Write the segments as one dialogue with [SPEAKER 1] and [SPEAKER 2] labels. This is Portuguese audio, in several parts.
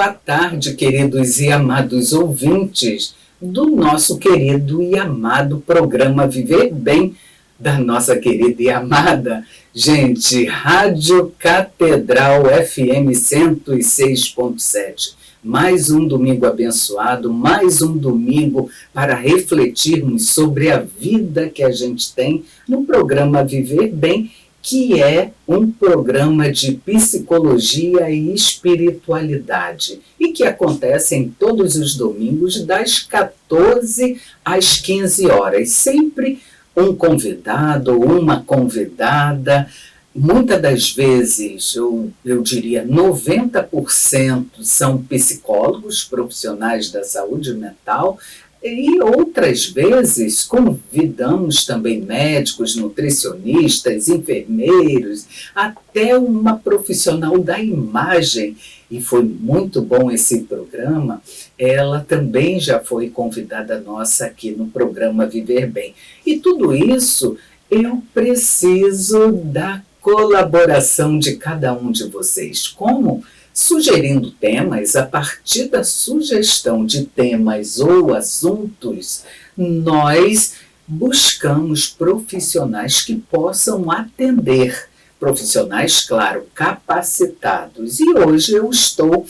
[SPEAKER 1] boa tarde, queridos e amados ouvintes do nosso querido e amado programa Viver Bem, da nossa querida e amada, gente, Rádio Catedral FM 106.7. Mais um domingo abençoado, mais um domingo para refletirmos sobre a vida que a gente tem no programa Viver Bem, que é um programa de psicologia e espiritualidade e que acontece em todos os domingos das 14 às 15 horas, sempre um convidado ou uma convidada. Muitas das vezes, eu diria 90% são psicólogos, profissionais da saúde mental, e outras vezes convidamos também médicos, nutricionistas, enfermeiros, até uma profissional da imagem. E foi muito bom esse programa. Ela também já foi convidada nossa aqui no programa Viver Bem. E tudo isso eu preciso da colaboração de cada um de vocês. Como? Sugerindo temas. A partir da sugestão de temas ou assuntos, nós buscamos profissionais que possam atender. Profissionais, claro, capacitados. E hoje eu estou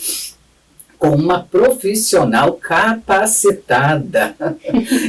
[SPEAKER 1] com uma profissional capacitada.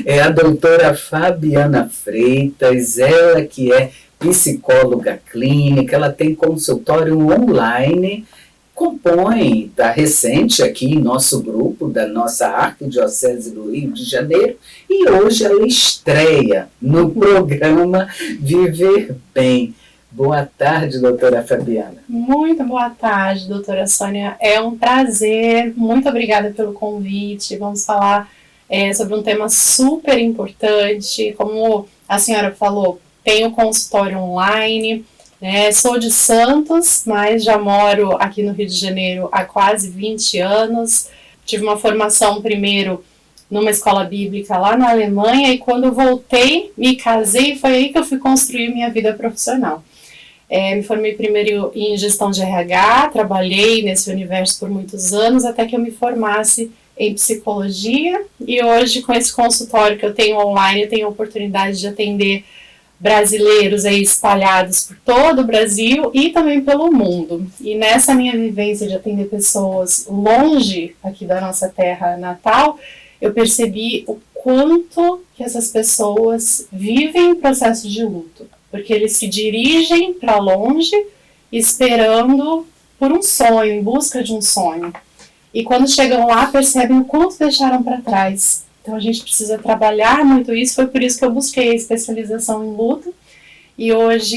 [SPEAKER 1] É a doutora Fabiana Freitas, ela que é psicóloga clínica, ela tem consultório online, compõe, está recente aqui em nosso grupo da nossa Arquidiocese do Rio de Janeiro, e hoje ela estreia no programa Viver Bem. Boa tarde, doutora Fabiana.
[SPEAKER 2] Muito boa tarde, doutora Sônia. É um prazer, muito obrigada pelo convite. Vamos falar sobre um tema super importante. Como a senhora falou, tenho consultório online. Sou de Santos, mas já moro aqui no Rio de Janeiro há quase 20 anos. Tive uma formação primeiro numa escola bíblica lá na Alemanha e quando voltei, me casei e foi aí que eu fui construir minha vida profissional. Me formei primeiro em gestão de RH, trabalhei nesse universo por muitos anos até que eu me formasse em psicologia e hoje com esse consultório que eu tenho online, eu tenho a oportunidade de atender brasileiros aí espalhados por todo o Brasil e também pelo mundo. E nessa minha vivência de atender pessoas longe aqui da nossa terra natal, eu percebi o quanto que essas pessoas vivem em processo de luto, porque eles se dirigem para longe esperando por um sonho, em busca de um sonho. E quando chegam lá, percebem o quanto deixaram para trás. Então a gente precisa trabalhar muito isso, foi por isso que eu busquei a especialização em luto. E hoje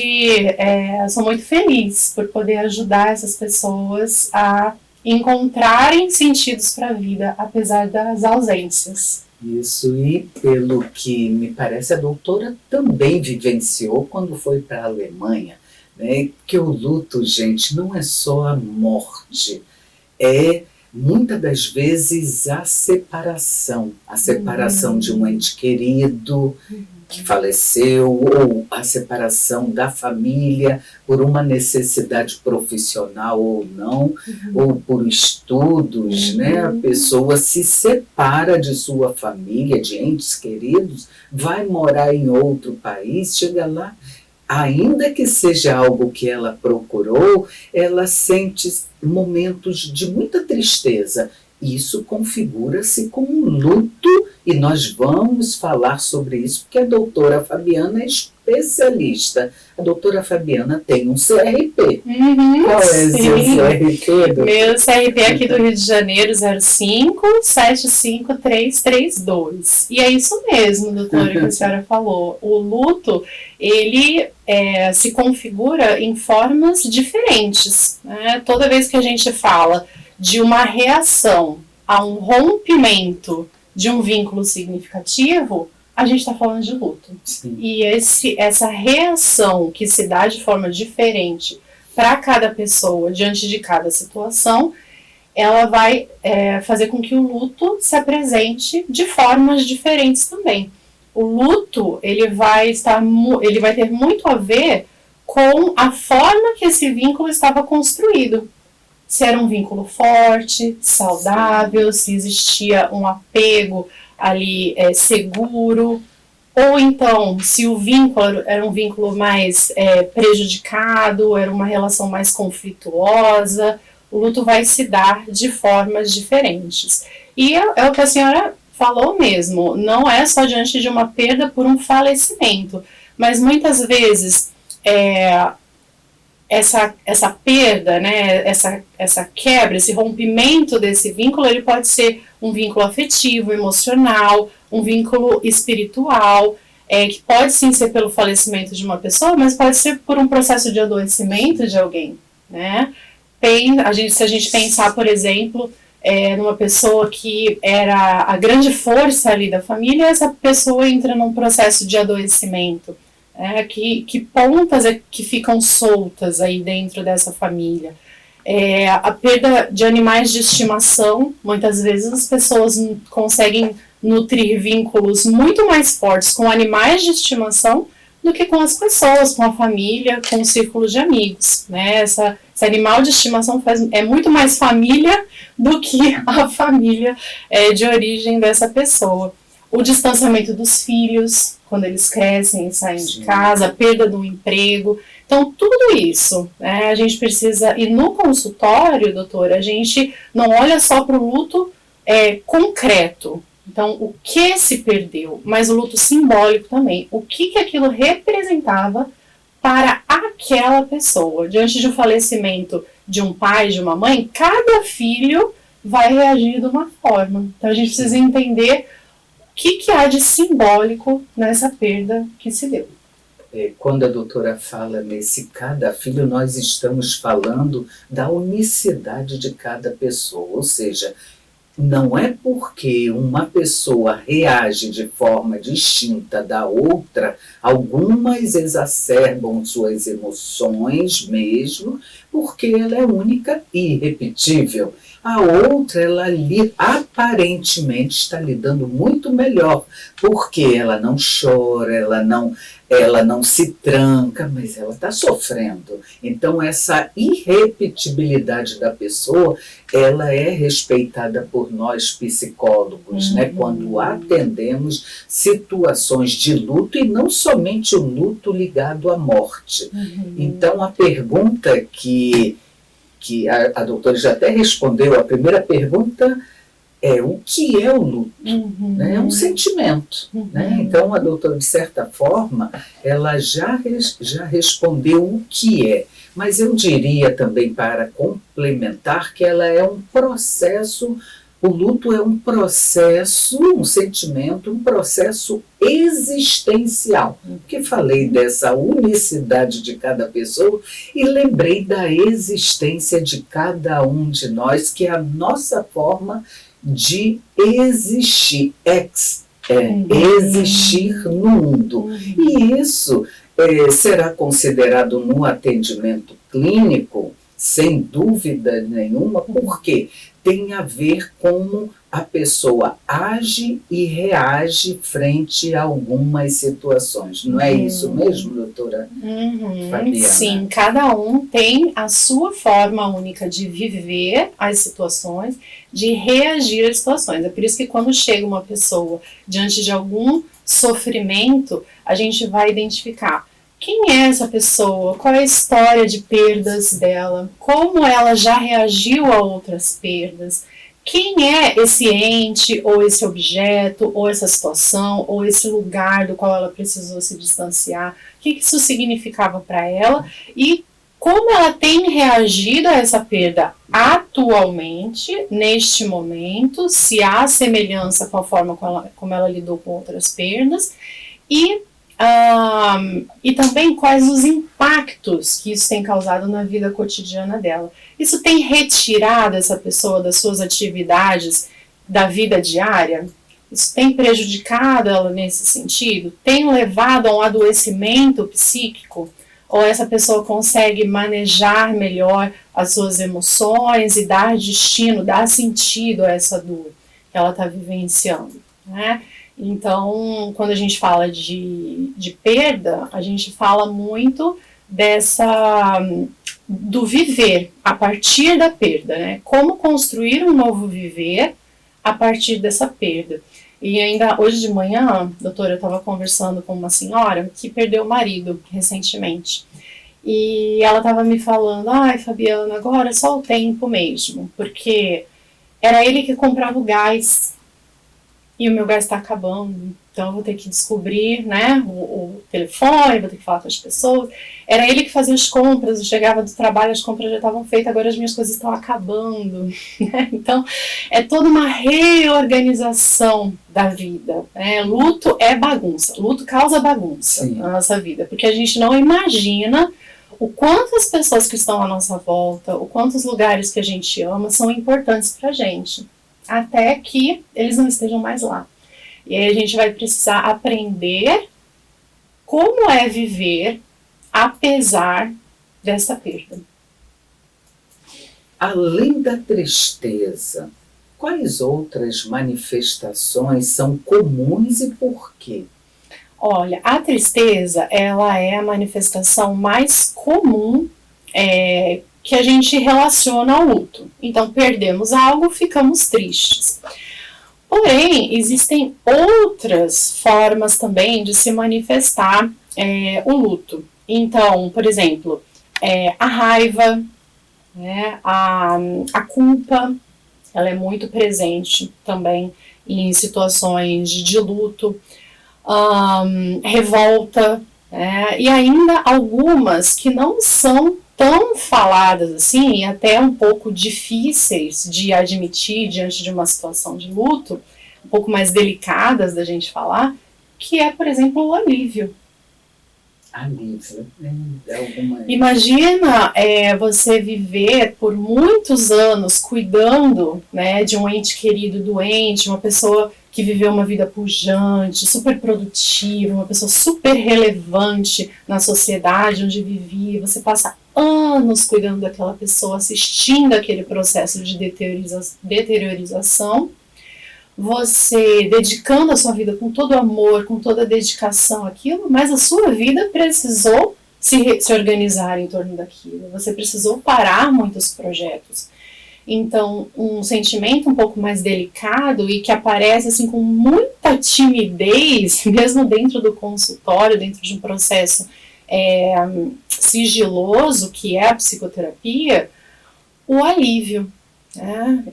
[SPEAKER 2] eu sou muito feliz por poder ajudar essas pessoas a encontrarem sentidos para a vida, apesar das ausências.
[SPEAKER 1] Isso, e pelo que me parece, a doutora também vivenciou quando foi para a Alemanha, né? Que o luto, gente, não é só a morte, é muitas das vezes a separação de um ente querido que faleceu, ou a separação da família por uma necessidade profissional ou não, ou por estudos, né? A pessoa se separa de sua família, de entes queridos, vai morar em outro país, chega lá, ainda que seja algo que ela procurou, ela sente momentos de muita tristeza. Isso configura-se como um luto e nós vamos falar sobre isso porque a doutora Fabiana é especialista. A doutora Fabiana tem um CRP. Qual é esse CRP?
[SPEAKER 2] Meu CRP aqui do Rio de Janeiro, 0575332. E é isso mesmo, doutora, que a senhora falou. O luto, ele se configura em formas diferentes, né? Toda vez que a gente fala de uma reação a um rompimento de um vínculo significativo, a gente está falando de luto.
[SPEAKER 1] Sim.
[SPEAKER 2] E essa reação que se dá de forma diferente para cada pessoa, diante de cada situação, ela vai fazer com que o luto se apresente de formas diferentes também. O luto, ele vai ter muito a ver com a forma que esse vínculo estava construído. se era um vínculo forte, saudável, se existia um apego ali seguro, ou então se o vínculo era um vínculo mais prejudicado, era uma relação mais conflituosa. O luto vai se dar de formas diferentes. E é o que a senhora falou mesmo, não é só diante de uma perda por um falecimento, mas muitas vezes essa perda, né, essa quebra, esse rompimento desse vínculo, ele pode ser um vínculo afetivo, emocional, um vínculo espiritual, que pode sim ser pelo falecimento de uma pessoa, mas pode ser por um processo de adoecimento de alguém, né? Se a gente pensar, por exemplo, numa pessoa que era a grande força ali da família, essa pessoa entra num processo de adoecimento. Que pontas que ficam soltas aí dentro dessa família. A perda de animais de estimação, muitas vezes as pessoas conseguem nutrir vínculos muito mais fortes com animais de estimação do que com as pessoas, com a família, com o círculo de amigos, né? Esse animal de estimação é muito mais família do que a família de origem dessa pessoa. O distanciamento dos filhos, quando eles crescem e saem de casa, a perda do emprego. Então, tudo isso, né, a gente precisa... E no consultório, doutora, a gente não olha só para o luto concreto. Então, o que se perdeu, mas o luto simbólico também. O que aquilo representava para aquela pessoa. Diante de um falecimento de um pai, de uma mãe, cada filho vai reagir de uma forma. Então, a gente precisa entender o que há de simbólico nessa perda que se deu.
[SPEAKER 1] Quando a doutora fala nesse cada filho, nós estamos falando da unicidade de cada pessoa, ou seja, não é porque uma pessoa reage de forma distinta da outra, algumas exacerbam suas emoções mesmo, porque ela é única e irrepetível. A outra, ela aparentemente está lidando muito melhor, porque ela não chora, ela não se tranca, mas ela está sofrendo. Então, essa irrepetibilidade da pessoa, ela é respeitada por nós psicólogos, né? Quando atendemos situações de luto, e não somente o luto ligado à morte. Então, a pergunta que a doutora já até respondeu, a primeira pergunta é o que é o luto? Né? É um sentimento. Né? Então, a doutora, de certa forma, ela já respondeu o que é. Mas eu diria também, para complementar, que ela é um processo, o luto é um processo, um sentimento, um processo existencial. Porque falei dessa unicidade de cada pessoa e lembrei da existência de cada um de nós, que é a nossa forma de existir, existir no mundo. E isso será considerado no atendimento clínico, sem dúvida nenhuma, porque tem a ver como a pessoa age e reage frente a algumas situações. Não é isso mesmo, doutora Fabiana?
[SPEAKER 2] Sim, cada um tem a sua forma única de viver as situações, de reagir às situações. É por isso que quando chega uma pessoa diante de algum sofrimento, a gente vai identificar quem é essa pessoa, qual é a história de perdas dela, como ela já reagiu a outras perdas, quem é esse ente, ou esse objeto, ou essa situação, ou esse lugar do qual ela precisou se distanciar, o que isso significava para ela e como ela tem reagido a essa perda atualmente, neste momento, se há semelhança com a forma como ela lidou com outras perdas e também quais os impactos que isso tem causado na vida cotidiana dela. Isso tem retirado essa pessoa das suas atividades da vida diária? Isso tem prejudicado ela nesse sentido? Tem levado a um adoecimento psíquico? Ou essa pessoa consegue manejar melhor as suas emoções e dar destino, dar sentido a essa dor que ela está vivenciando, né? Então, quando a gente fala de perda, a gente fala muito do viver a partir da perda, né? Como construir um novo viver a partir dessa perda. E ainda hoje de manhã, doutora, eu estava conversando com uma senhora que perdeu o marido recentemente. E ela estava me falando, ai, Fabiana, agora é só o tempo mesmo, porque era ele que comprava o gás e o meu gás está acabando, então eu vou ter que descobrir, né, o telefone, vou ter que falar com as pessoas. Era ele que fazia as compras, eu chegava do trabalho, as compras já estavam feitas, agora as minhas coisas estão acabando, né? Então é toda uma reorganização da vida, né? Luto é bagunça, luto causa bagunça Sim. na nossa vida, porque a gente não imagina o quanto as pessoas que estão à nossa volta, o quanto os lugares que a gente ama são importantes pra gente, até que eles não estejam mais lá. E aí a gente vai precisar aprender como é viver apesar dessa perda.
[SPEAKER 1] Além da tristeza, quais outras manifestações são comuns e por quê?
[SPEAKER 2] Olha, a tristeza, ela é a manifestação mais comum que a gente relaciona ao luto. Então, perdemos algo, ficamos tristes. Porém, existem outras formas também de se manifestar o luto. Então, por exemplo, a raiva, né, a culpa, ela é muito presente também em situações de luto, revolta, e ainda algumas que não são tão faladas assim, e até um pouco difíceis de admitir diante de uma situação de luto, um pouco mais delicadas da gente falar, que é, por exemplo, o alívio.
[SPEAKER 1] Alívio.
[SPEAKER 2] Imagina você viver por muitos anos cuidando, né, de um ente querido doente, uma pessoa que viveu uma vida pujante, super produtiva, uma pessoa super relevante na sociedade onde vivia. Você passa anos cuidando daquela pessoa, assistindo aquele processo de deteriorização, você dedicando a sua vida com todo amor, com toda a dedicação àquilo, mas a sua vida precisou se organizar em torno daquilo, você precisou parar muitos projetos. Então, um sentimento um pouco mais delicado e que aparece assim com muita timidez, mesmo dentro do consultório, dentro de um processo sigiloso, que é a psicoterapia, o alívio.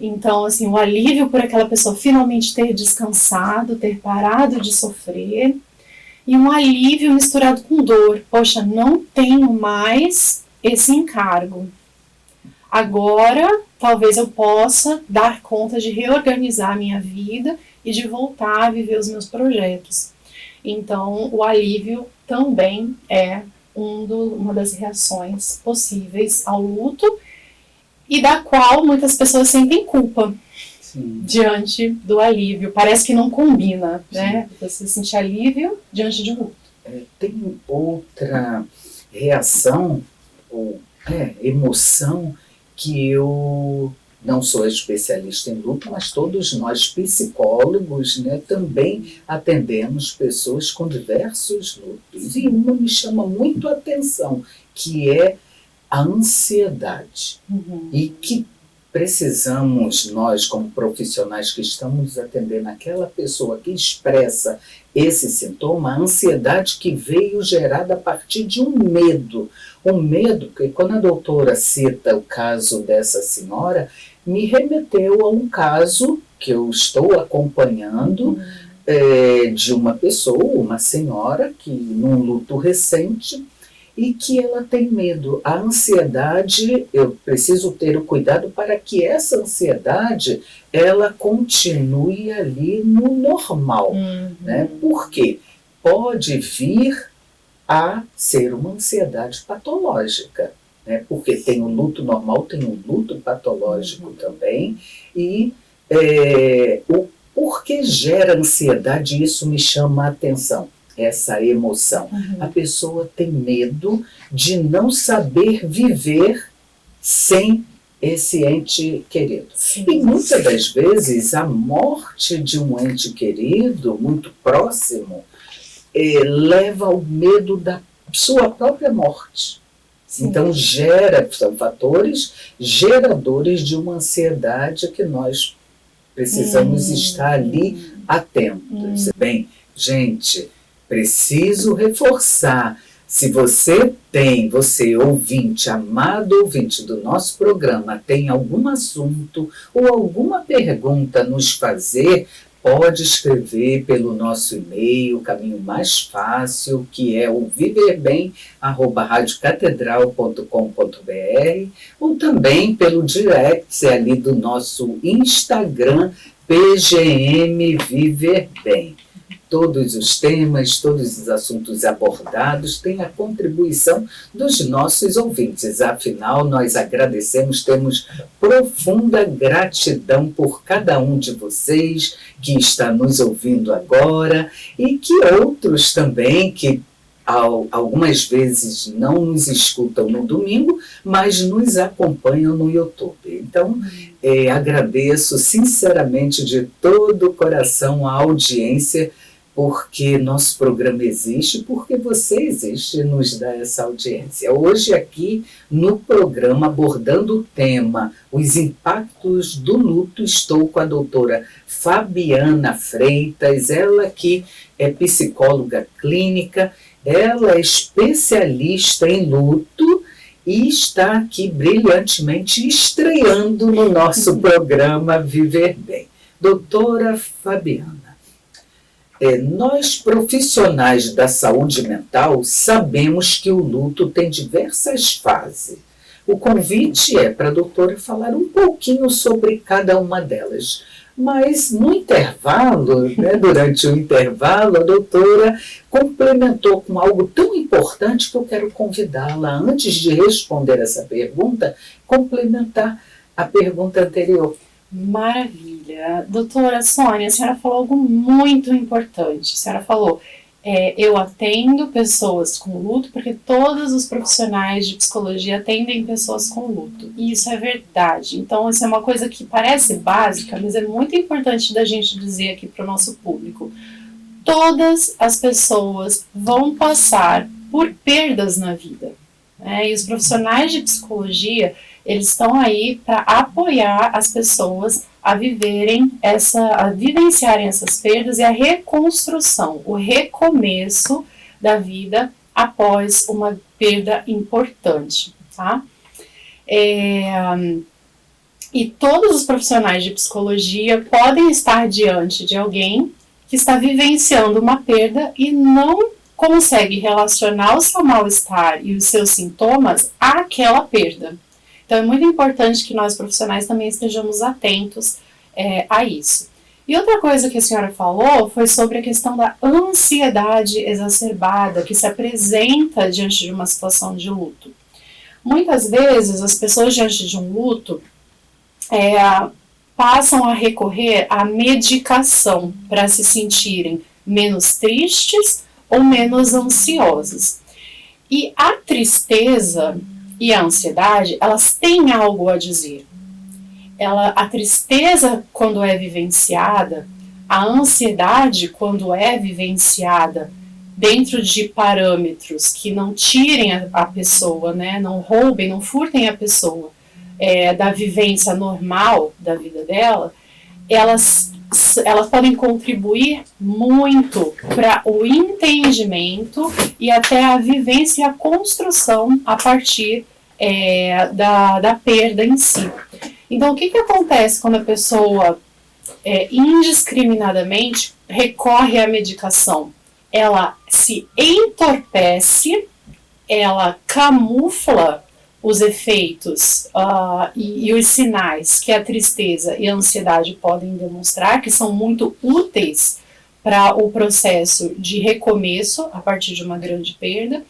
[SPEAKER 2] Então, assim, o alívio por aquela pessoa finalmente ter descansado, ter parado de sofrer, e um alívio misturado com dor. Poxa, não tenho mais esse encargo. Agora, talvez eu possa dar conta de reorganizar a minha vida e de voltar a viver os meus projetos. Então, o alívio também é uma das reações possíveis ao luto e da qual muitas pessoas sentem culpa Sim. diante do alívio. Parece que não combina, Sim. né? Você sentir alívio diante de um luto.
[SPEAKER 1] Tem outra reação ou emoção que eu não sou especialista em luto, mas todos nós psicólogos, né, também atendemos pessoas com diversos lutos. E uma me chama muito a atenção, que é a ansiedade. E que precisamos, nós como profissionais que estamos atendendo aquela pessoa que expressa esse sintoma, a ansiedade que veio gerada a partir de um medo, porque quando a doutora cita o caso dessa senhora, me remeteu a um caso que eu estou acompanhando de uma pessoa, uma senhora, que num luto recente, e que ela tem medo. A ansiedade, eu preciso ter o cuidado para que essa ansiedade, ela continue ali no normal. Né? Porque pode vir a ser uma ansiedade patológica. Né? Porque tem o luto normal, tem o luto patológico também. E o porquê gera ansiedade, isso me chama a atenção. Essa emoção. A pessoa tem medo de não saber viver sem esse ente querido. Sim. E muitas das vezes a morte de um ente querido, muito próximo, leva ao medo da sua própria morte.
[SPEAKER 2] Sim.
[SPEAKER 1] Então, são fatores geradores de uma ansiedade que nós precisamos estar ali atentos. Bem, gente, preciso reforçar. Se você ouvinte, amado ouvinte do nosso programa, tem algum assunto ou alguma pergunta a nos fazer, pode escrever pelo nosso e-mail, o caminho mais fácil, que é o viverBem@radiocatedral.com.br, ou também pelo direct ali do nosso Instagram, PGM Viver Bem. Todos os temas, todos os assuntos abordados têm a contribuição dos nossos ouvintes. Afinal, nós agradecemos, temos profunda gratidão por cada um de vocês que está nos ouvindo agora e que outros também que algumas vezes não nos escutam no domingo, mas nos acompanham no YouTube. Então, agradeço sinceramente de todo o coração a audiência, porque nosso programa existe, porque você existe e nos dá essa audiência. Hoje aqui no programa, abordando o tema Os Impactos do Luto, estou com a doutora Fabiana Freitas, ela que é psicóloga clínica, ela é especialista em luto e está aqui brilhantemente estreando no nosso programa Viver Bem. Doutora Fabiana, nós profissionais da saúde mental sabemos que o luto tem diversas fases. O convite é para a doutora falar um pouquinho sobre cada uma delas. Mas no intervalo, durante o intervalo, a doutora complementou com algo tão importante que eu quero convidá-la, antes de responder essa pergunta, complementar a pergunta anterior.
[SPEAKER 2] Maravilha. Doutora Sônia, a senhora falou algo muito importante. A senhora falou, eu atendo pessoas com luto, porque todos os profissionais de psicologia atendem pessoas com luto. E isso é verdade. Então, isso é uma coisa que parece básica, mas é muito importante da gente dizer aqui para o nosso público. Todas as pessoas vão passar por perdas na vida. E os profissionais de psicologia, eles estão aí para apoiar as pessoas a vivenciarem essas perdas e a reconstrução, o recomeço da vida após uma perda importante, tá? E todos os profissionais de psicologia podem estar diante de alguém que está vivenciando uma perda e não consegue relacionar o seu mal-estar e os seus sintomas àquela perda. Então, é muito importante que nós profissionais também estejamos atentos a isso. E outra coisa que a senhora falou foi sobre a questão da ansiedade exacerbada que se apresenta diante de uma situação de luto. Muitas vezes, as pessoas diante de um luto passam a recorrer à medicação para se sentirem menos tristes ou menos ansiosas. E a tristeza e a ansiedade, elas têm algo a dizer. A tristeza, quando é vivenciada, a ansiedade, quando é vivenciada dentro de parâmetros que não tirem a pessoa, não roubem, não furtem a pessoa da vivência normal da vida dela, elas podem contribuir muito para o entendimento e até a vivência e a construção a partir da perda em si. Então, o que acontece quando a pessoa indiscriminadamente recorre à medicação? Ela se entorpece, ela camufla os efeitos e os sinais que a tristeza e a ansiedade podem demonstrar, que são muito úteis para o processo de recomeço a partir de uma grande perda,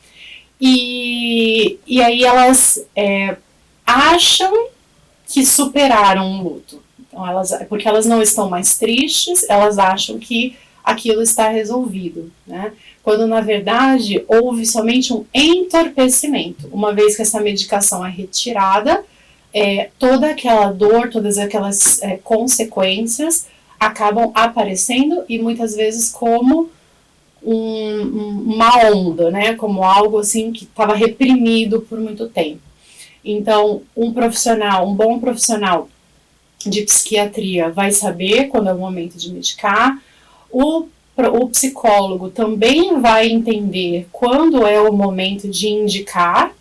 [SPEAKER 2] e aí elas acham que superaram um luto. Então, porque elas não estão mais tristes, elas acham que aquilo está resolvido, quando na verdade houve somente um entorpecimento. Uma vez que essa medicação é retirada, toda aquela dor, todas aquelas consequências acabam aparecendo e muitas vezes como uma onda, né? Como algo assim que estava reprimido por muito tempo. Então, um bom profissional de psiquiatria vai saber quando é o momento de medicar. O psicólogo também vai entender quando é o momento de indicar,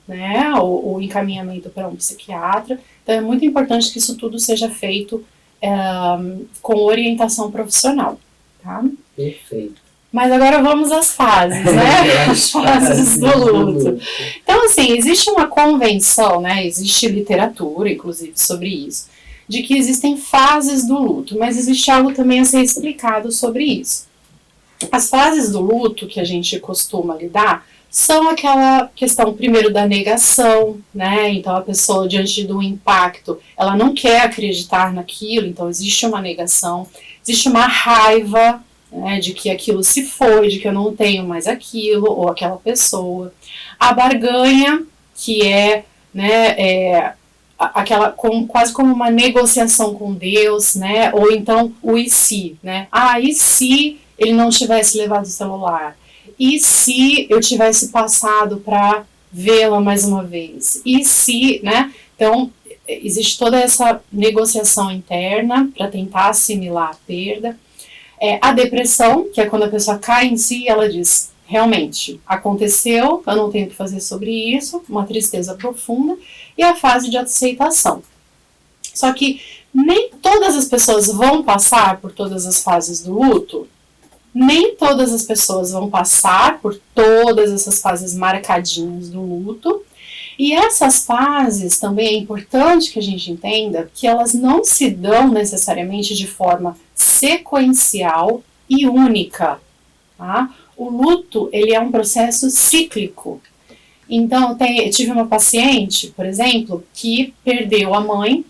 [SPEAKER 2] né, o encaminhamento para um psiquiatra. Então é muito importante que isso tudo seja feito com orientação profissional. Tá?
[SPEAKER 1] Perfeito.
[SPEAKER 2] Mas agora vamos às fases, né? As fases do luto. Então, assim, existe uma convenção, né? Existe literatura, inclusive, sobre isso, de que existem fases do luto, mas existe algo também a ser explicado sobre isso. As fases do luto que a gente costuma lidar são aquela questão, primeiro, da negação, né? Então, a pessoa, diante do impacto, ela não quer acreditar naquilo, então existe uma negação, existe uma raiva, né, de que aquilo se foi, de que eu não tenho mais aquilo ou aquela pessoa. A barganha, que é, né, aquela quase como uma negociação com Deus, né? Ou então o e se, né? E se ele não tivesse levado o celular? E se eu tivesse passado para vê-la mais uma vez? E se, né? Então, existe toda essa negociação interna para tentar assimilar a perda. A depressão, que é quando a pessoa cai em si e ela diz, realmente, aconteceu, eu não tenho o que fazer sobre isso, uma tristeza profunda, e a fase de aceitação. Só que nem todas as pessoas vão passar por todas as fases do luto, nem todas as pessoas vão passar por todas essas fases marcadinhas do luto, e essas fases também é importante que a gente entenda que elas não se dão necessariamente de forma sequencial e única. Tá? O luto, ele é um processo cíclico. Então, eu tive uma paciente, por exemplo, que perdeu a mãe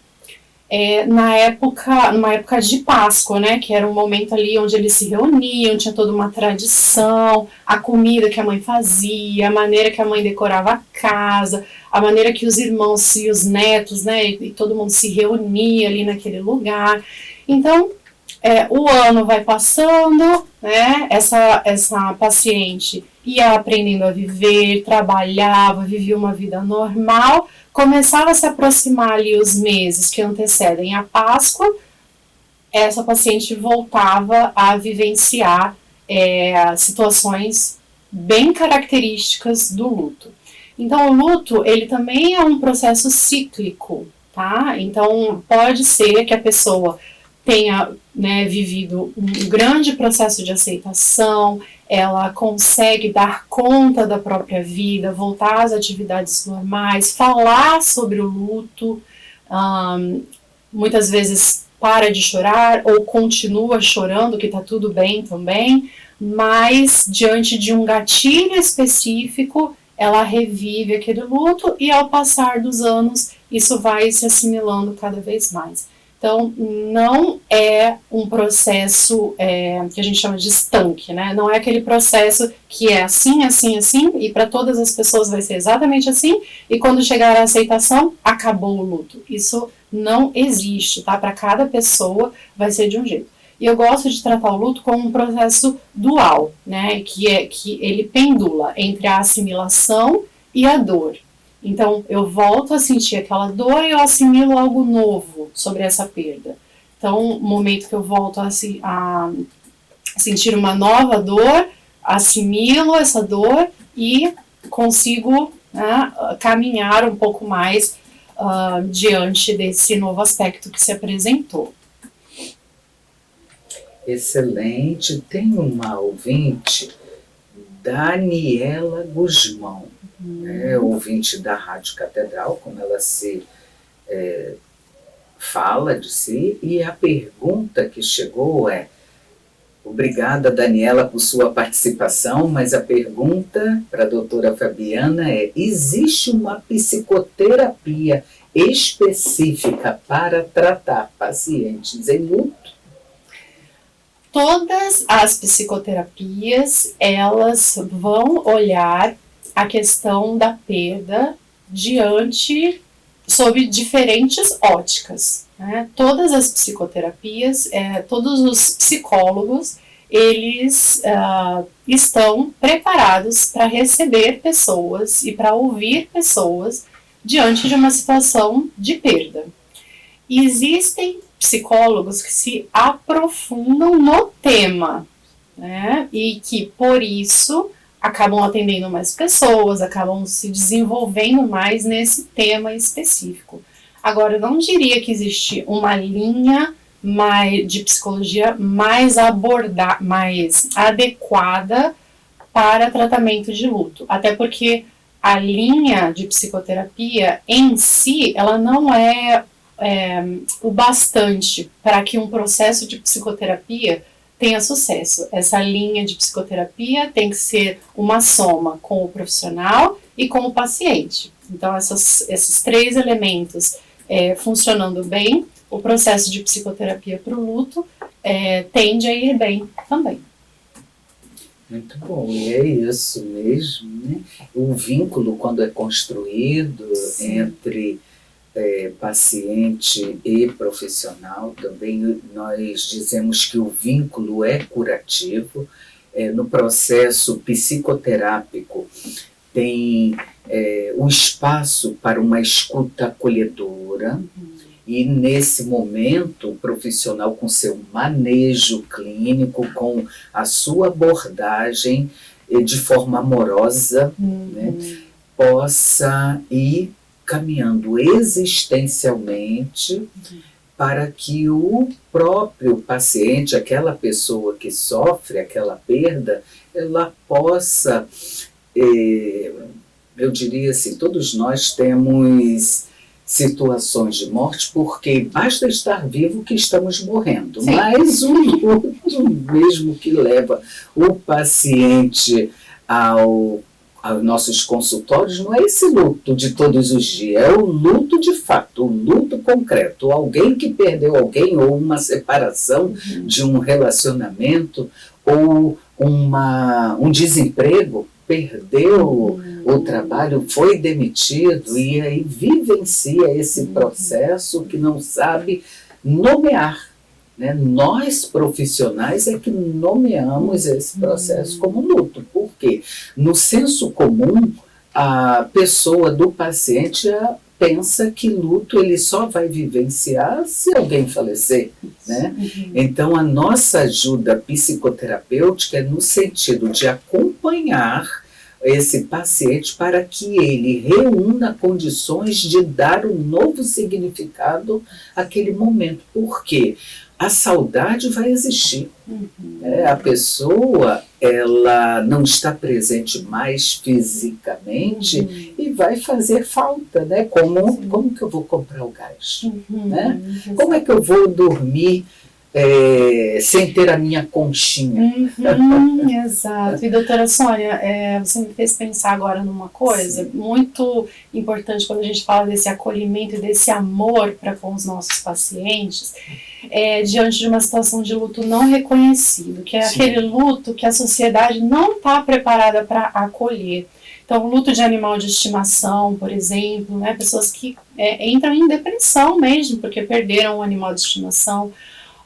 [SPEAKER 2] numa época de Páscoa, né, que era um momento ali onde eles se reuniam, tinha toda uma tradição, a comida que a mãe fazia, a maneira que a mãe decorava a casa, a maneira que os irmãos e os netos, né, e todo mundo se reunia ali naquele lugar. Então, o ano vai passando, né, essa paciente ia aprendendo a viver, trabalhava, vivia uma vida normal, começava a se aproximar ali os meses que antecedem a Páscoa, essa paciente voltava a vivenciar situações bem características do luto. Então, o luto, ele também é um processo cíclico, tá? Então, pode ser que a pessoa tenha, né, vivido um grande processo de aceitação, ela consegue dar conta da própria vida, voltar às atividades normais, falar sobre o luto, muitas vezes para de chorar ou continua chorando, que está tudo bem também, mas diante de um gatilho específico, ela revive aquele luto e ao passar dos anos, isso vai se assimilando cada vez mais. Então, não é um processo que a gente chama de estanque, né? Não é aquele processo que é assim, assim, assim, e para todas as pessoas vai ser exatamente assim, e quando chegar a aceitação, acabou o luto. Isso não existe, tá? Para cada pessoa vai ser de um jeito. E eu gosto de tratar o luto como um processo dual, né? Que ele pendula entre a assimilação e a dor. Então, eu volto a sentir aquela dor e eu assimilo algo novo sobre essa perda. Então, o momento que eu volto a sentir uma nova dor, assimilo essa dor e consigo, né, caminhar um pouco mais diante desse novo aspecto que se apresentou.
[SPEAKER 1] Excelente. Tem uma ouvinte, Daniela Guzmão, ouvinte da Rádio Catedral, como ela se fala de si, e a pergunta que chegou é: obrigada, Daniela, por sua participação, mas a pergunta para a doutora Fabiana é: existe uma psicoterapia específica para tratar pacientes em luto?
[SPEAKER 2] Todas as psicoterapias, elas vão olhar a questão da perda sob diferentes óticas, né? Todas as psicoterapias, todos os psicólogos, eles estão preparados para receber pessoas e para ouvir pessoas diante de uma situação de perda. E existem psicólogos que se aprofundam no tema, né? E que, por isso, acabam atendendo mais pessoas, acabam se desenvolvendo mais nesse tema específico. Agora, eu não diria que existe uma linha de psicologia mais adequada para tratamento de luto. Até porque a linha de psicoterapia em si, ela não é o bastante para que um processo de psicoterapia tenha sucesso. Essa linha de psicoterapia tem que ser uma soma com o profissional e com o paciente. Então, esses três elementos funcionando bem, o processo de psicoterapia para o luto tende a ir bem também.
[SPEAKER 1] Muito bom, e é isso mesmo, né? O vínculo, quando é construído entre paciente e profissional, também nós dizemos que o vínculo é curativo. No processo psicoterápico tem o espaço para uma escuta acolhedora, e nesse momento o profissional, com seu manejo clínico, com a sua abordagem de forma amorosa, né, possa ir caminhando existencialmente para que o próprio paciente, aquela pessoa que sofre aquela perda, ela possa, eu diria assim, todos nós temos situações de morte, porque basta estar vivo que estamos morrendo. Sim. Mas o luto mesmo que leva o paciente aos nossos consultórios não é esse luto de todos os dias, é o luto de fato, o luto concreto. Alguém que perdeu alguém, ou uma separação de um relacionamento, ou um desemprego, perdeu o trabalho, foi demitido, e aí vivencia esse processo que não sabe nomear, né? Nós, profissionais, é que nomeamos esse processo como luto, porque no senso comum, a pessoa do paciente pensa que luto ele só vai vivenciar se alguém falecer, né? Então, a nossa ajuda psicoterapêutica é no sentido de acompanhar esse paciente para que ele reúna condições de dar um novo significado àquele momento. Por quê? A saudade vai existir. A pessoa, ela não está presente mais fisicamente e vai fazer falta, né? Como que eu vou comprar o gás? Né? Como é que eu vou dormir sem ter a minha conchinha?
[SPEAKER 2] Exato. E doutora Sônia, você me fez pensar agora numa coisa muito importante quando a gente fala desse acolhimento e desse amor para com os nossos pacientes, diante de uma situação de luto não reconhecido, que é aquele luto que a sociedade não está preparada para acolher. Então, o luto de animal de estimação, por exemplo, né, pessoas que entram em depressão mesmo, porque perderam um animal de estimação,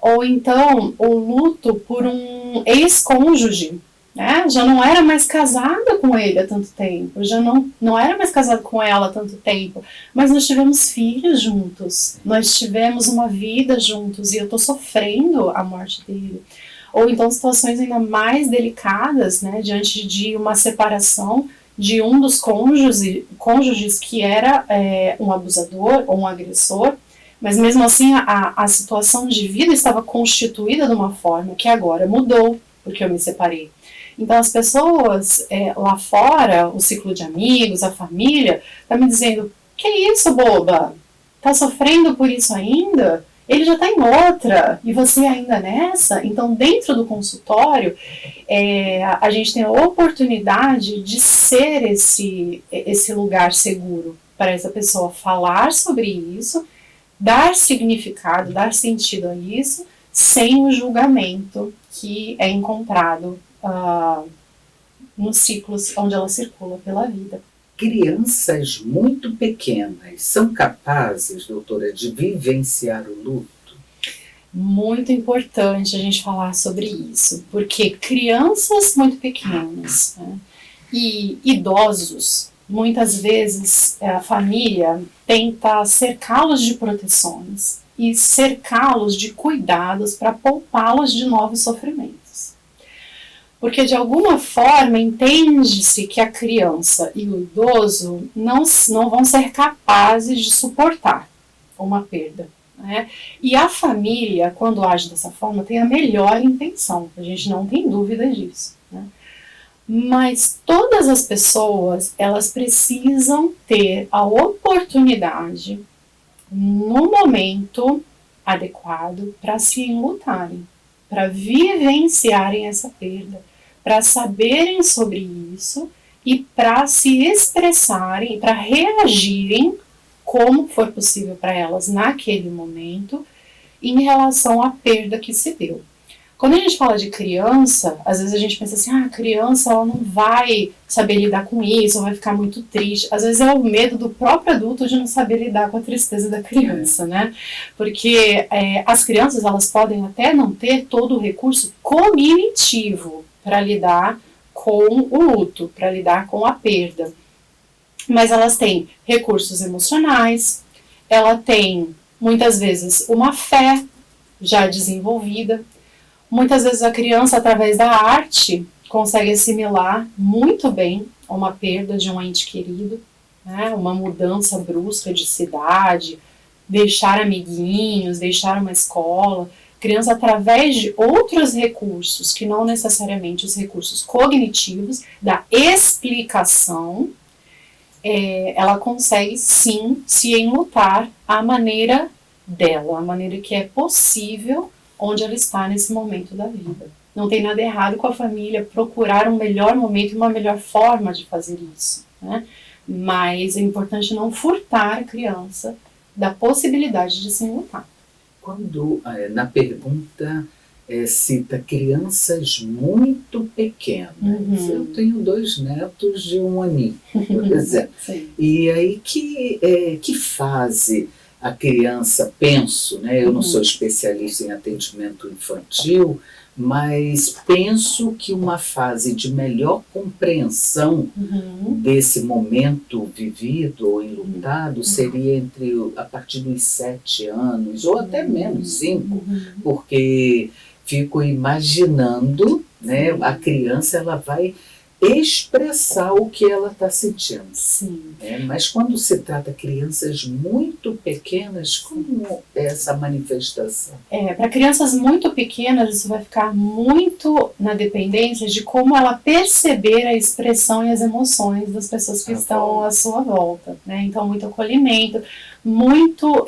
[SPEAKER 2] ou então o luto por um ex-cônjuge, né? Já não era mais casada com ele há tanto tempo, já não era mais casada com ela há tanto tempo, mas nós tivemos filhos juntos, nós tivemos uma vida juntos e eu estou sofrendo a morte dele. Ou então situações ainda mais delicadas, né, diante de uma separação de um dos cônjuges que era um abusador ou um agressor, mas mesmo assim a situação de vida estava constituída de uma forma que agora mudou, porque eu me separei. Então as pessoas lá fora, o ciclo de amigos, a família, tá me dizendo, que isso, boba? Tá sofrendo por isso ainda? Ele já está em outra, e você ainda nessa? Então dentro do consultório, a gente tem a oportunidade de ser esse lugar seguro para essa pessoa falar sobre isso, dar significado, dar sentido a isso, sem o julgamento que é encontrado nos ciclos onde ela circula pela vida.
[SPEAKER 1] Crianças muito pequenas são capazes, doutora, de vivenciar o luto?
[SPEAKER 2] Muito importante a gente falar sobre isso, porque crianças muito pequenas, né, e idosos, muitas vezes a família tenta cercá-los de proteções e cercá-los de cuidados para poupá-los de novos sofrimentos. Porque de alguma forma entende-se que a criança e o idoso não vão ser capazes de suportar uma perda. Né? E a família, quando age dessa forma, tem a melhor intenção, a gente não tem dúvida disso. Né? Mas todas as pessoas, elas precisam ter a oportunidade, no momento adequado, para se enlutarem, para vivenciarem essa perda, para saberem sobre isso e para se expressarem, para reagirem como for possível para elas naquele momento em relação à perda que se deu. Quando a gente fala de criança, às vezes a gente pensa assim, a criança ela não vai saber lidar com isso, ela vai ficar muito triste. Às vezes é o medo do próprio adulto de não saber lidar com a tristeza da criança, né? Porque as crianças, elas podem até não ter todo o recurso cognitivo para lidar com o luto, para lidar com a perda. Mas elas têm recursos emocionais, ela tem, muitas vezes, uma fé já desenvolvida. Muitas vezes a criança, através da arte, consegue assimilar muito bem uma perda de um ente querido, né? Uma mudança brusca de cidade, deixar amiguinhos, deixar uma escola. A criança, através de outros recursos, que não necessariamente os recursos cognitivos, da explicação, ela consegue sim se enlutar à maneira dela, a maneira que é possível onde ela está nesse momento da vida. Não tem nada errado com a família procurar um melhor momento e uma melhor forma de fazer isso, né? Mas é importante não furtar a criança da possibilidade de se enlutar.
[SPEAKER 1] Quando na pergunta cita crianças muito pequenas, eu tenho 2 netos de 1 aninho, por exemplo. E aí que fase a criança, penso, né? Eu não sou especialista em atendimento infantil, mas penso que uma fase de melhor compreensão desse momento vivido ou enlutado seria a partir dos 7 anos, ou até menos, 5, porque fico imaginando, né, a criança ela vai expressar o que ela está sentindo.
[SPEAKER 2] Sim.
[SPEAKER 1] Mas quando se trata de crianças muito pequenas, como é essa manifestação?
[SPEAKER 2] Para crianças muito pequenas, isso vai ficar muito na dependência de como ela perceber a expressão e as emoções das pessoas que estão à sua volta. Né? Então, muito acolhimento, muito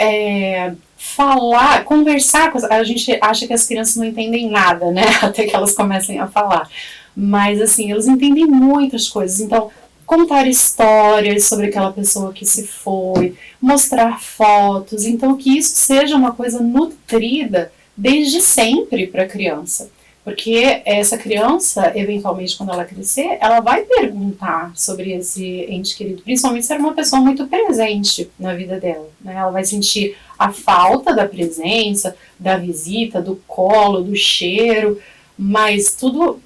[SPEAKER 2] falar, conversar. A gente acha que as crianças não entendem nada, né? Até que elas comecem a falar. Mas, assim, eles entendem muitas coisas. Então, contar histórias sobre aquela pessoa que se foi, mostrar fotos. Então, que isso seja uma coisa nutrida desde sempre para a criança. Porque essa criança, eventualmente, quando ela crescer, ela vai perguntar sobre esse ente querido. Principalmente se era uma pessoa muito presente na vida dela. Né? Ela vai sentir a falta da presença, da visita, do colo, do cheiro. Mas tudo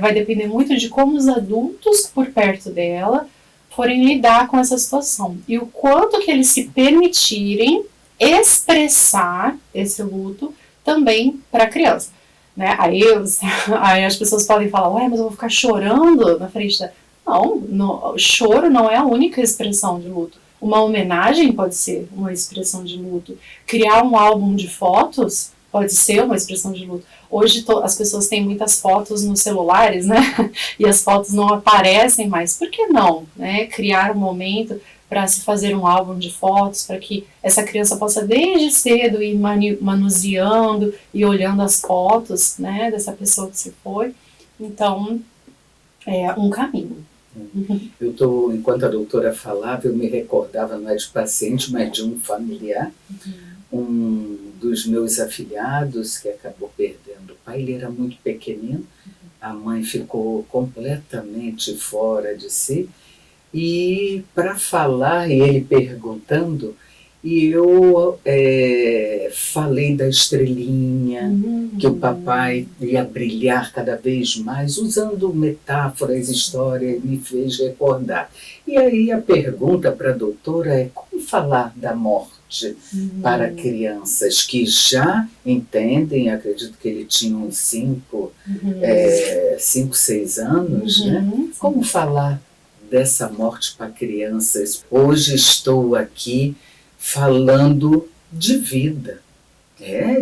[SPEAKER 2] vai depender muito de como os adultos por perto dela forem lidar com essa situação. E o quanto que eles se permitirem expressar esse luto também para a criança. Né? Aí as pessoas podem falar, mas eu vou ficar chorando na frente da... Não, choro não é a única expressão de luto. Uma homenagem pode ser uma expressão de luto. Criar um álbum de fotos pode ser uma expressão de luto. Hoje as pessoas têm muitas fotos nos celulares, né? E as fotos não aparecem mais. Por que não? Né? Criar um momento para se fazer um álbum de fotos, para que essa criança possa desde cedo ir manuseando e olhando as fotos, né, dessa pessoa que se foi. Então, é um caminho.
[SPEAKER 1] Enquanto a doutora falava, eu me recordava, não é de paciente, mas de um familiar. Um dos meus afilhados que acabou perdendo o pai, ele era muito pequenino, a mãe ficou completamente fora de si, e para falar, e ele perguntando, e eu falei da estrelinha, que o papai ia brilhar cada vez mais, usando metáforas, histórias, me fez recordar. E aí a pergunta para a doutora é como falar da morte para crianças que já entendem, acredito que ele tinha uns 5, 6 anos, né? Como falar dessa morte para crianças? Hoje estou aqui falando de vida.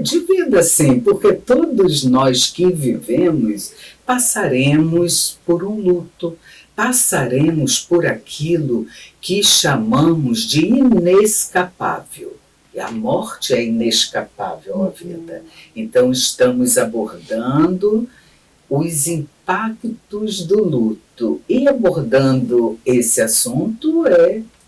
[SPEAKER 1] De vida sim, porque todos nós que vivemos passaremos por um luto, passaremos por aquilo que chamamos de inescapável. E a morte é inescapável à vida. Então estamos abordando os impactos do luto. E abordando esse assunto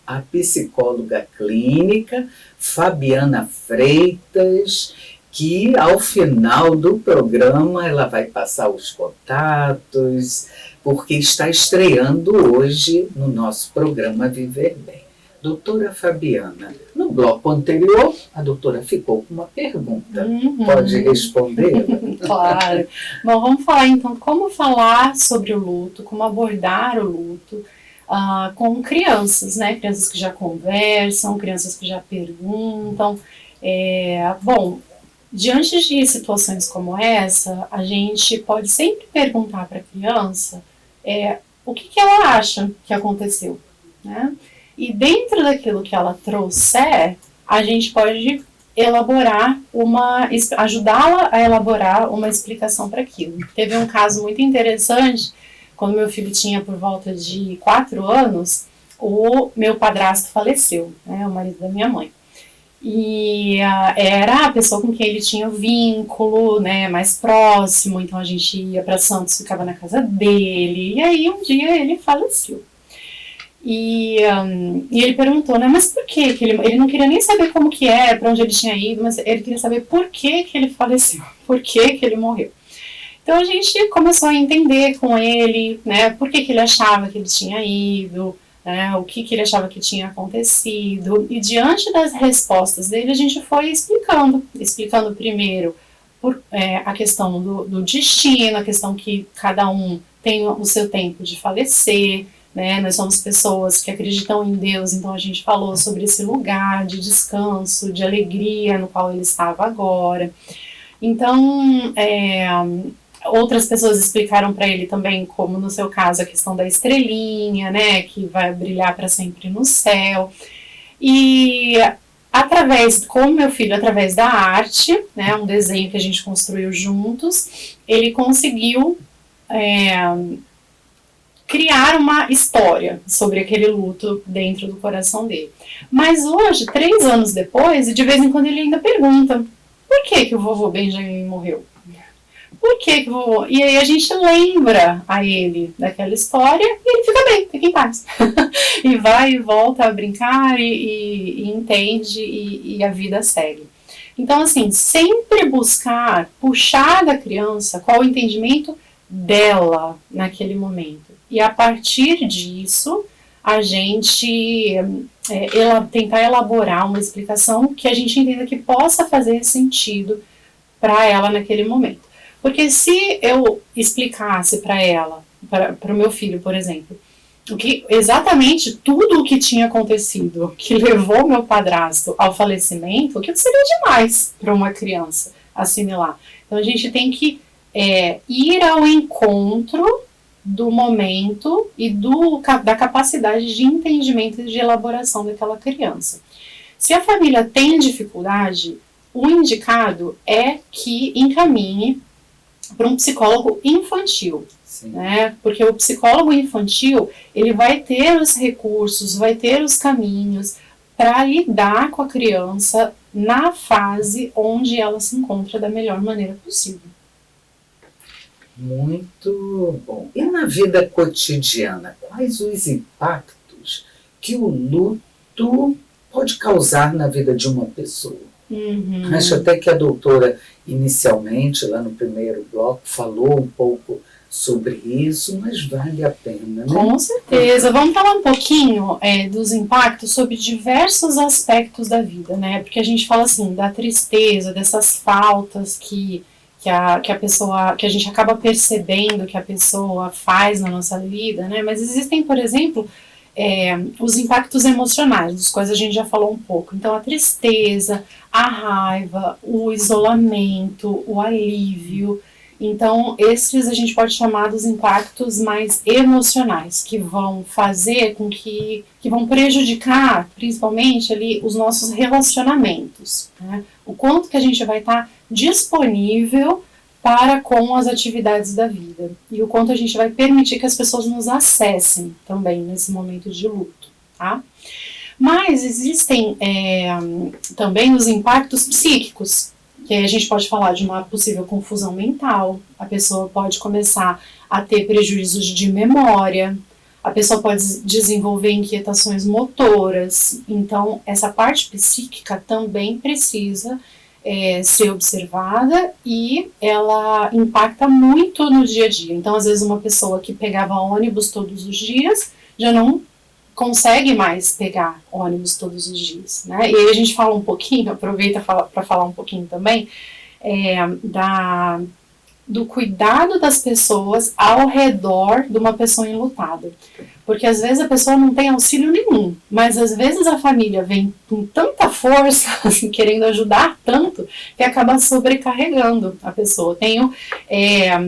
[SPEAKER 1] a psicóloga clínica Fabiana Freitas, que ao final do programa ela vai passar os contatos, porque está estreando hoje no nosso programa Viver Bem. Doutora Fabiana, no bloco anterior, a doutora ficou com uma pergunta. Pode responder?
[SPEAKER 2] Claro. Bom, vamos falar então como falar sobre o luto, como abordar o luto com crianças, né? Crianças que já conversam, crianças que já perguntam. Bom, diante de situações como essa, a gente pode sempre perguntar para a criança o que ela acha que aconteceu, né? E dentro daquilo que ela trouxer, a gente pode ajudá-la a elaborar uma explicação para aquilo. Teve um caso muito interessante, quando meu filho tinha por volta de 4 anos, o meu padrasto faleceu, né, o marido da minha mãe. E era a pessoa com quem ele tinha vínculo, né, mais próximo, então a gente ia para Santos, ficava na casa dele, e aí um dia ele faleceu. E ele perguntou, né, mas por que ele não queria nem saber como que era, para onde ele tinha ido, mas ele queria saber por que ele faleceu, por que ele morreu. Então a gente começou a entender com ele, né, por que ele achava que ele tinha ido, né, o que ele achava que tinha acontecido, e diante das respostas dele a gente foi explicando primeiro a questão do destino, a questão que cada um tem o seu tempo de falecer, né, nós somos pessoas que acreditam em Deus, então a gente falou sobre esse lugar de descanso, de alegria no qual ele estava agora. Então, outras pessoas explicaram para ele também, como no seu caso, a questão da estrelinha, né, que vai brilhar para sempre no céu. E com o meu filho, através da arte, né, um desenho que a gente construiu juntos, ele conseguiu criar uma história sobre aquele luto dentro do coração dele. Mas hoje, 3 anos depois, de vez em quando ele ainda pergunta: por que o vovô Benjamin morreu? Por que o vovô... E aí a gente lembra a ele daquela história e ele fica bem, fica em paz. E vai e volta a brincar e entende e a vida segue. Então, assim, sempre buscar puxar da criança qual o entendimento dela naquele momento. E a partir disso, a gente tentar elaborar uma explicação que a gente entenda que possa fazer sentido para ela naquele momento. Porque se eu explicasse para ela, para o meu filho, por exemplo, exatamente tudo o que tinha acontecido, que levou meu padrasto ao falecimento, aquilo seria demais para uma criança assimilar. Então a gente tem que ir ao encontro do momento e da capacidade de entendimento e de elaboração daquela criança. Se a família tem dificuldade, o indicado é que encaminhe para um psicólogo infantil, né? Porque o psicólogo infantil, ele vai ter os recursos, vai ter os caminhos para lidar com a criança na fase onde ela se encontra da melhor maneira possível.
[SPEAKER 1] Muito bom. E na vida cotidiana, quais os impactos que o luto pode causar na vida de uma pessoa? Acho até que a doutora, inicialmente, lá no primeiro bloco, falou um pouco sobre isso, mas vale a pena, né?
[SPEAKER 2] Com certeza. Vamos falar um pouquinho dos impactos sobre diversos aspectos da vida, né? Porque a gente fala assim, da tristeza, dessas faltas que a pessoa, que a gente acaba percebendo que a pessoa faz na nossa vida, né? Mas existem, por exemplo, os impactos emocionais, dos quais a gente já falou um pouco. Então, a tristeza, a raiva, o isolamento, o alívio. Então, esses a gente pode chamar dos impactos mais emocionais, que vão fazer com que vão prejudicar, principalmente, ali, os nossos relacionamentos, né? O quanto que a gente vai estar disponível para com as atividades da vida e o quanto a gente vai permitir que as pessoas nos acessem também nesse momento de luto, tá? Mas existem também os impactos psíquicos, que a gente pode falar de uma possível confusão mental, a pessoa pode começar a ter prejuízos de memória, a pessoa pode desenvolver inquietações motoras. Então, essa parte psíquica também precisa ser observada e ela impacta muito no dia a dia. Então, às vezes, uma pessoa que pegava ônibus todos os dias já não consegue mais pegar ônibus todos os dias, né? E aí a gente fala um pouquinho, aproveita para falar um pouquinho também do cuidado das pessoas ao redor de uma pessoa enlutada. Porque às vezes a pessoa não tem auxílio nenhum, mas às vezes a família vem com tanta força, assim, querendo ajudar tanto, que acaba sobrecarregando a pessoa. Tenho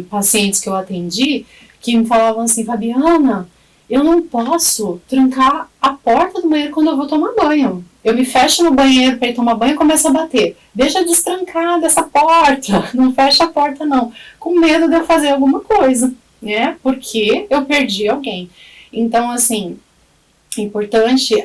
[SPEAKER 2] pacientes que eu atendi que me falavam assim, Fabiana, eu não posso trancar a porta do banheiro quando eu vou tomar banho. Eu me fecho no banheiro para ir tomar banho e começo a bater. Deixa destrancada essa porta, não fecha a porta não. Com medo de eu fazer alguma coisa, né? Porque eu perdi alguém. Então, assim, é importante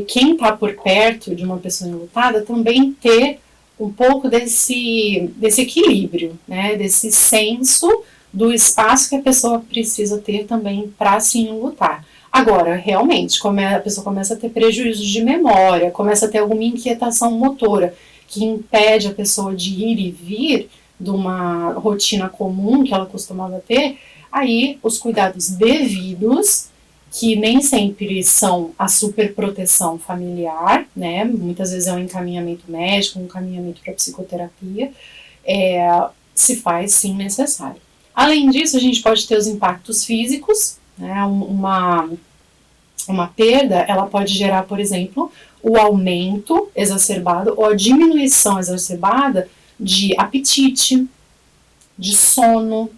[SPEAKER 2] quem está por perto de uma pessoa enlutada também ter um pouco desse equilíbrio, né? Desse senso do espaço que a pessoa precisa ter também para se enlutar. Agora, realmente, a pessoa começa a ter prejuízos de memória, começa a ter alguma inquietação motora que impede a pessoa de ir e vir de uma rotina comum que ela costumava ter, aí os cuidados devidos, que nem sempre são a superproteção familiar, né? Muitas vezes é um encaminhamento médico, um encaminhamento para psicoterapia, se faz sim necessário. Além disso, a gente pode ter os impactos físicos, né? Uma perda, ela pode gerar, por exemplo, o aumento exacerbado ou a diminuição exacerbada de apetite, de sono,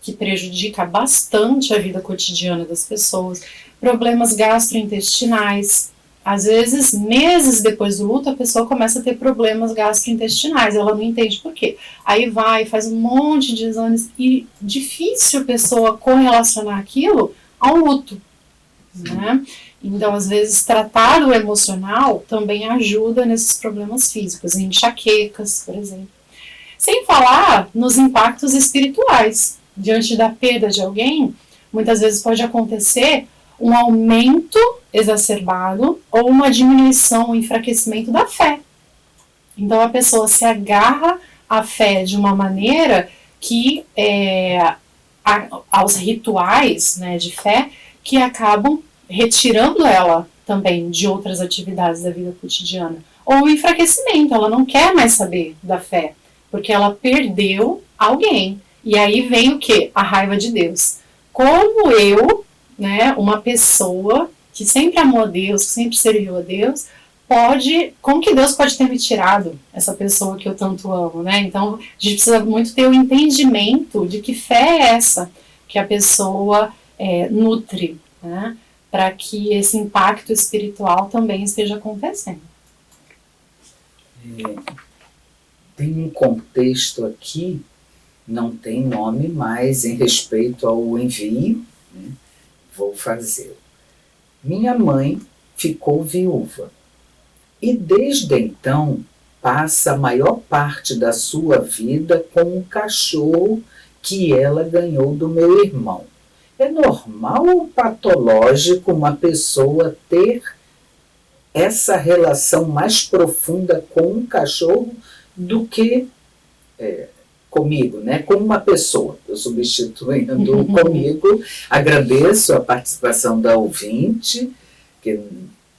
[SPEAKER 2] que prejudica bastante a vida cotidiana das pessoas, problemas gastrointestinais. Às vezes, meses depois do luto, a pessoa começa a ter problemas gastrointestinais, ela não entende por quê. Aí faz um monte de exames e difícil a pessoa correlacionar aquilo ao luto, né? Então, às vezes, tratar o emocional também ajuda nesses problemas físicos, em enxaquecas, por exemplo. Sem falar nos impactos espirituais. Diante da perda de alguém, muitas vezes pode acontecer um aumento exacerbado ou uma diminuição, um enfraquecimento da fé. Então a pessoa se agarra à fé de uma maneira que aos rituais, né, de fé, que acabam retirando ela também de outras atividades da vida cotidiana. Ou o enfraquecimento, ela não quer mais saber da fé, porque ela perdeu alguém. E aí vem o quê? A raiva de Deus. Como eu, né, uma pessoa que sempre amou a Deus, que sempre serviu a Deus, como que Deus pode ter me tirado essa pessoa que eu tanto amo, né? Então, a gente precisa muito ter o entendimento de que fé é essa que a pessoa nutre, né? Para que esse impacto espiritual também esteja acontecendo.
[SPEAKER 1] Tem um contexto aqui, não tem nome, mas em respeito ao envio, né, vou fazer. Minha mãe ficou viúva e desde então passa a maior parte da sua vida com um cachorro que ela ganhou do meu irmão. É normal ou patológico uma pessoa ter essa relação mais profunda com um cachorro do que comigo, né? Com uma pessoa. Eu substituindo comigo. Agradeço a participação da ouvinte, que,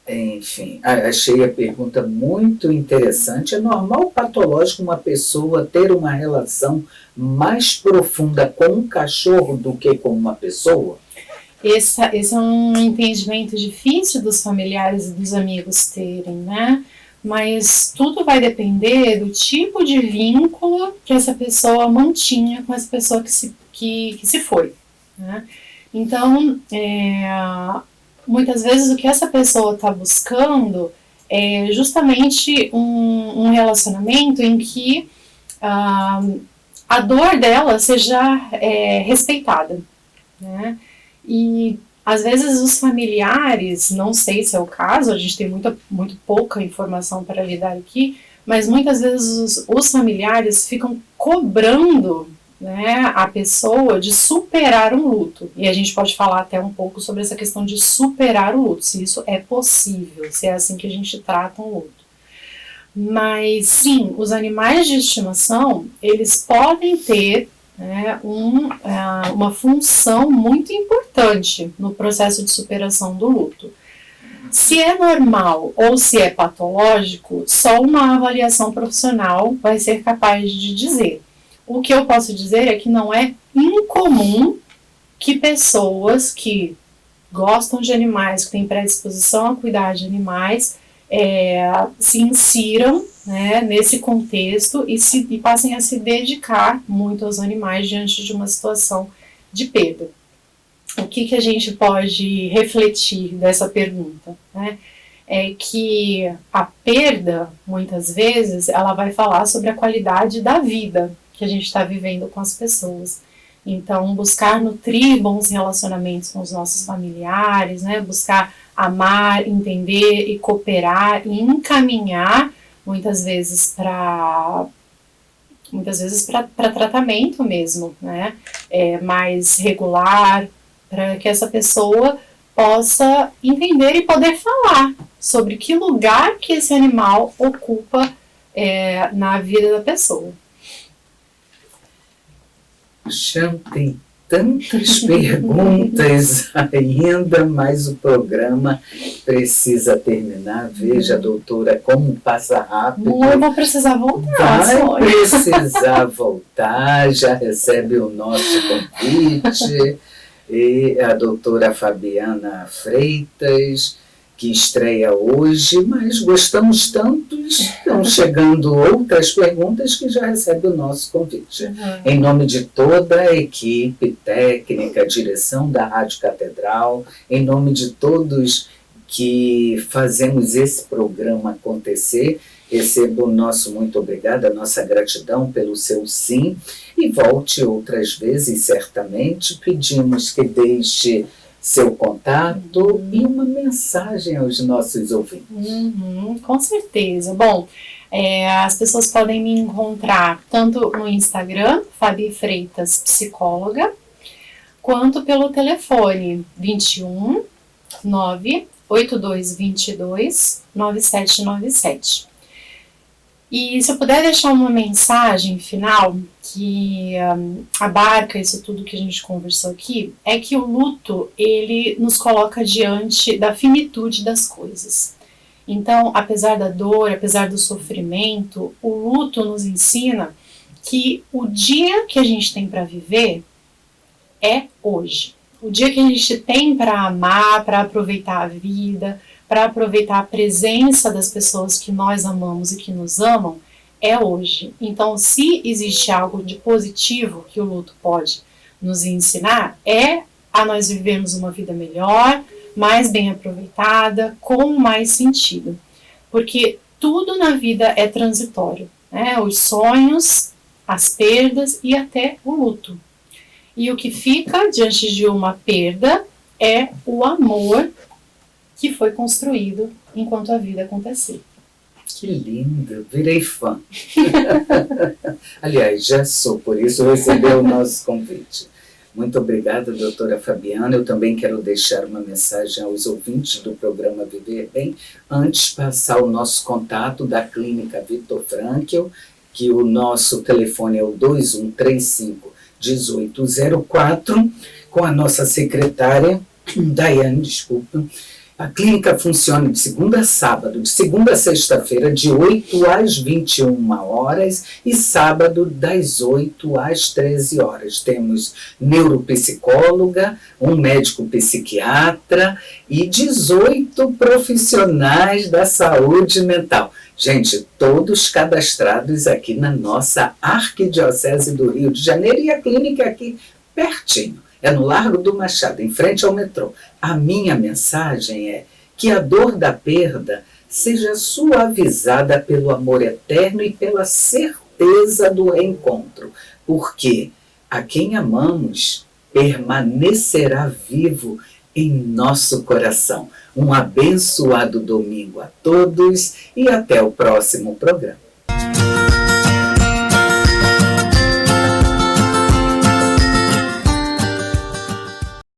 [SPEAKER 1] enfim, achei a pergunta muito interessante. É normal ou patológico uma pessoa ter uma relação mais profunda com um cachorro do que com uma pessoa?
[SPEAKER 2] Esse é um entendimento difícil dos familiares e dos amigos terem, né? Mas tudo vai depender do tipo de vínculo que essa pessoa mantinha com essa pessoa que se foi, né? Então, muitas vezes o que essa pessoa está buscando é justamente um relacionamento em que a dor dela seja respeitada, né? E às vezes os familiares, não sei se é o caso, a gente tem muito pouca informação para lidar aqui, mas muitas vezes os familiares ficam cobrando, né, a pessoa de superar um luto. E a gente pode falar até um pouco sobre essa questão de superar o luto, se isso é possível, se é assim que a gente trata um luto. Mas sim, os animais de estimação, eles podem ter, né, uma função muito importante no processo de superação do luto. Se é normal ou se é patológico, só uma avaliação profissional vai ser capaz de dizer. O que eu posso dizer é que não é incomum que pessoas que gostam de animais, que têm predisposição a cuidar de animais, se insiram, né, nesse contexto e passem a se dedicar muito aos animais diante de uma situação de perda. O que a gente pode refletir dessa pergunta, né? É que a perda, muitas vezes, ela vai falar sobre a qualidade da vida que a gente está vivendo com as pessoas. Então, buscar nutrir bons relacionamentos com os nossos familiares, né? Buscar amar, entender e cooperar e encaminhar, muitas vezes para tratamento mesmo, né? Mais regular, para que essa pessoa possa entender e poder falar sobre que lugar que esse animal ocupa na vida da pessoa.
[SPEAKER 1] Tem tantas perguntas ainda, mas o programa precisa terminar. Veja, doutora, como passa rápido.
[SPEAKER 2] Eu vou precisar voltar.
[SPEAKER 1] Vai precisar voltar, já recebe o nosso convite. E a doutora Fabiana Freitas, que estreia hoje, mas gostamos tanto, estão chegando outras perguntas que já recebe o nosso convite. Em nome de toda a equipe técnica, direção da Rádio Catedral, em nome de todos que fazemos esse programa acontecer, recebo o nosso muito obrigado, a nossa gratidão pelo seu sim, e volte outras vezes, certamente. Pedimos que deixe seu contato e uma mensagem aos nossos ouvintes.
[SPEAKER 2] Com certeza. Bom, as pessoas podem me encontrar tanto no Instagram, Fabi Freitas Psicóloga, quanto pelo telefone 21 98222 9797. E se eu puder deixar uma mensagem final que abarca isso tudo que a gente conversou aqui, é que o luto, ele nos coloca diante da finitude das coisas. Então, apesar da dor, apesar do sofrimento, o luto nos ensina que o dia que a gente tem para viver é hoje. O dia que a gente tem para amar, para aproveitar a vida, para aproveitar a presença das pessoas que nós amamos e que nos amam, é hoje. Então, se existe algo de positivo que o luto pode nos ensinar, é a nós vivermos uma vida melhor, mais bem aproveitada, com mais sentido. Porque tudo na vida é transitório, né? Os sonhos, as perdas e até o luto. E o que fica diante de uma perda é o amor que foi construído enquanto a vida aconteceu.
[SPEAKER 1] Que lindo, virei fã. Aliás, já sou, por isso recebeu o nosso convite. Muito obrigada, doutora Fabiana. Eu também quero deixar uma mensagem aos ouvintes do programa Viver Bem, antes de passar o nosso contato da Clínica Viktor Frankl, que o nosso telefone é o 2135-1804, com a nossa secretária, Daiane, desculpa. A clínica funciona de segunda a sábado, de segunda a sexta-feira, de 8 às 21 horas e sábado das 8 às 13 horas. Temos neuropsicóloga, um médico psiquiatra e 18 profissionais da saúde mental. Gente, todos cadastrados aqui na nossa Arquidiocese do Rio de Janeiro, e a clínica aqui pertinho. É no Largo do Machado, em frente ao metrô. A minha mensagem é que a dor da perda seja suavizada pelo amor eterno e pela certeza do reencontro, porque a quem amamos permanecerá vivo em nosso coração. Um abençoado domingo a todos e até o próximo programa.